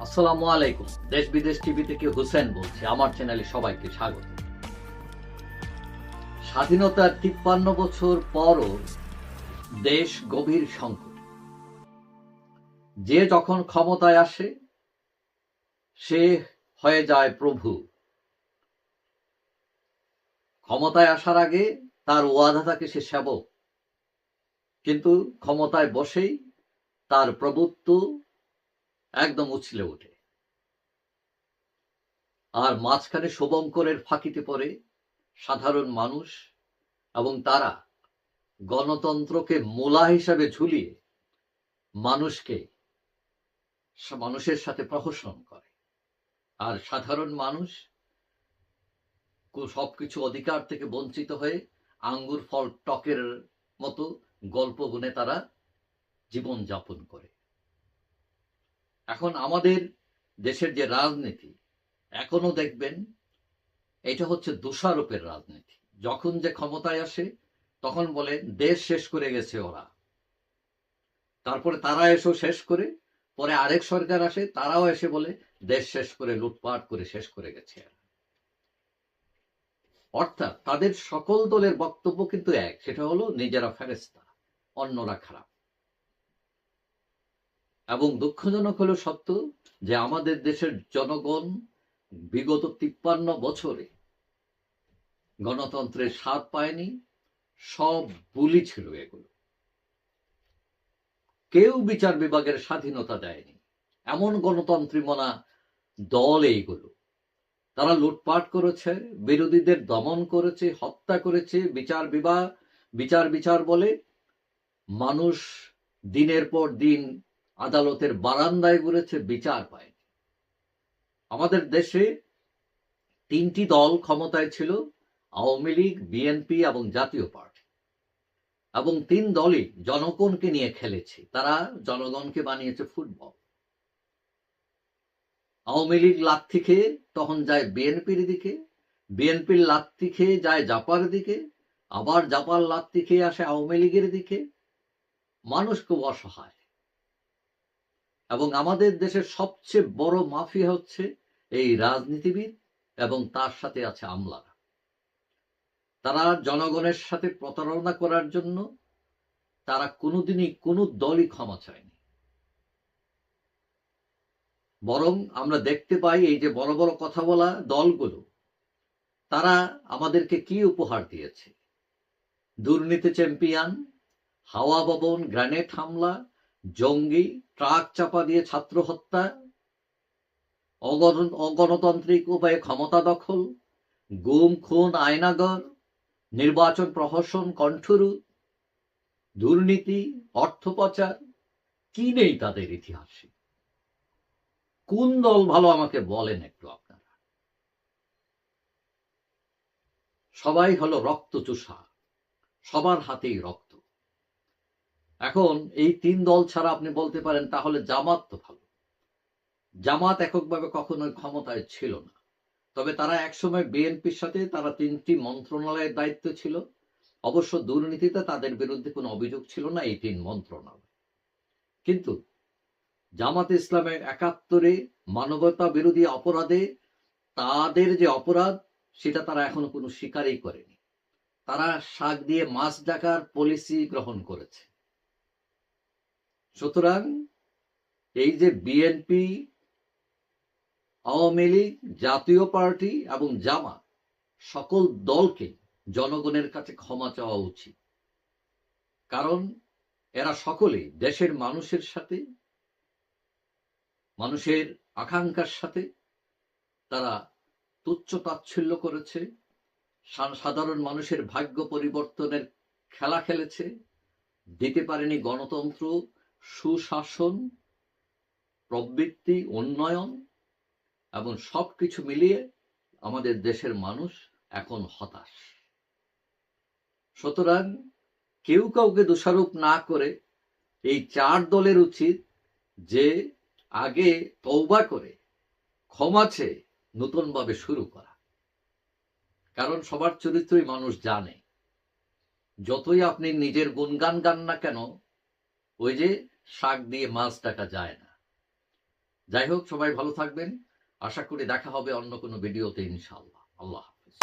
আসসালামু আলাইকুম। দেশ বিদেশ টিভি থেকে হুসেন বলছি। আমার চ্যানেলে সবাইকে স্বাগত। স্বাধীনতার ৫৩ বছর পরও দেশ গভীর সংকট। যে যখন ক্ষমতায় আসে সে হয়ে যায় প্রভু। ক্ষমতায় আসার আগে তার ওয়াদা থাকে সে সেবক, কিন্তু ক্ষমতায় বসেই তার প্রভুত্ব একদম উছলে ওঠে। আর মাঝখানে শুভঙ্করের ফাঁকিতে পড়ে সাধারণ মানুষ, এবং তারা গণতন্ত্রকে মূলা হিসাবে ঝুলিয়ে মানুষের সাথে প্রহসন করে। আর সাধারণ মানুষ সবকিছু অধিকার থেকে বঞ্চিত হয়ে আঙ্গুর ফল টকের মতো গল্প গুনে তারা জীবন যাপন করে। এখন আমাদের দেশের যে রাজনীতি, এখনো দেখবেন এটা হচ্ছে দোষারোপের রাজনীতি। যখন যে ক্ষমতায় আসে তখন বলে দেশ শেষ করে গেছে ওরা, তারপরে তারা এসেও শেষ করে, পরে আরেক সরকার আসে, তারাও এসে বলে দেশ শেষ করে লুটপাট করে শেষ করে গেছে। অর্থাৎ তাদের সকল দলের বক্তব্য কিন্তু এক, সেটা হলো নিজেরা ফেরেশতা, অন্যরা খারাপ। এবং দুঃখজনক হলো সত্য যে আমাদের দেশের জনগণ বিগত ৫৩ বছরে গণতন্ত্রের স্বাদ পায়নি। সব বুলি ছিল এগুলো। কেউ বিচার বিভাগের স্বাধীনতা দেয়নি। এমন গণতন্ত্রী মনা দল এইগুলো। তারা লুটপাট করেছে, বিরোধীদের দমন করেছে, হত্যা করেছে। বিচার বলে মানুষ দিনের পর দিন আদালতের বারান্দায় ঘুরেছে, বিচার পায়নি। আমাদের দেশে ৩টি দল ক্ষমতায় ছিল, আওয়ামী লীগ, বিএনপি এবং জাতীয় পার্টি। এবং ৩ দলই জনগণকে নিয়ে খেলেছে। তারা জনগণকে বানিয়েছে ফুটবল। আওয়ামী লীগ লাথি খেয়ে তখন যায় বিএনপির দিকে, বিএনপির লাথি খেয়ে যায় জাপার দিকে, আবার জাপার লাথি খেয়ে আসে আওয়ামী লীগের দিকে। মানুষ খুব অসহায়। এবং আমাদের দেশের সবচেয়ে বড় মাফিয়া হচ্ছে এই রাজনীতিবিদ, এবং তার সাথে আছে আমলারা। তারা জনগণের সাথে প্রতারণা করার জন্য তারা কোনোদিনই কোনো দলই ক্ষমা চায়নি। বরং আমরা দেখতে পাই এই যে বড় বড় কথা বলা দলগুলো, তারা আমাদেরকে কি উপহার দিয়েছে? দুর্নীতি চ্যাম্পিয়ন, হাওয়া ভবন, গ্রেনেড হামলা, জঙ্গি, ট্রাক চাপা দিয়ে ছাত্র হত্যা, অগণতান্ত্রিক উপায়ে ক্ষমতা দখল, গুম খুন আয়নাগর, নির্বাচন প্রহসন কণ্ঠরোধ, দুর্নীতি, অর্থ পাচার। কি নেই তাদের ইতিহাসে? কোন দল ভালো আমাকে বলেন একটু আপনারা। সবাই হলো রক্তচোষা, সবার হাতেই রক্ত। এখন এই ৩ দল ছাড়া আপনি বলতে পারেন তাহলে জামাত তো ভালো। জামাত এককভাবে কখনোই ক্ষমতায় ছিল না, তবে তারা একসময় বিএনপির সাথে তারা ৩টি মন্ত্রণালয়ের দায়িত্ব ছিল। অবশ্য দুর্নীতিতে তাদের বিরুদ্ধে কোনো অভিযোগ ছিল না এই ৩ মন্ত্রণালয়। কিন্তু জামাত ইসলামের ৭১ মানবতা বিরোধী অপরাধে তাদের যে অপরাধ, সেটা তারা এখনো কোনো স্বীকারই করেনি। তারা শাক দিয়ে মাছ ডাকার পলিসি গ্রহণ করেছে। সুতরাং এই যে বিএনপি, আওয়ামী লীগ, জাতীয় পার্টি এবং জামাত, সকল দলকে জনগণের কাছে ক্ষমা চাওয়া উচিত। কারণ এরা সকলেই দেশের মানুষের সাথে, মানুষের আকাঙ্ক্ষার সাথে তারা তুচ্ছ তাচ্ছিল্য করেছে। সাধারণ মানুষের ভাগ্য পরিবর্তনের খেলা খেলেছে, দিতে পারেনি গণতন্ত্র, সুশাসন, প্রবৃত্তি, উন্নয়ন, এবং সবকিছু মিলিয়ে আমাদের দেশের মানুষ এখন হতাশ। সুতরাং কেউ কাউকে দোষারোপ না করে এই ৪ দলের উচিত যে আগে তওবা করে ক্ষমা চেয়ে নতুনভাবে শুরু করা। কারণ সবার চরিত্রই মানুষ জানে। যতই আপনি নিজের গুণগান গান না কেন, ওই যে শাক দিয়ে মাছ ডাকা যায় না। যাই হোক, সবাই ভালো থাকবেন। আশা করি দেখা হবে অন্য কোনো ভিডিওতে ইনশাআল্লাহ। আল্লাহ হাফেজ।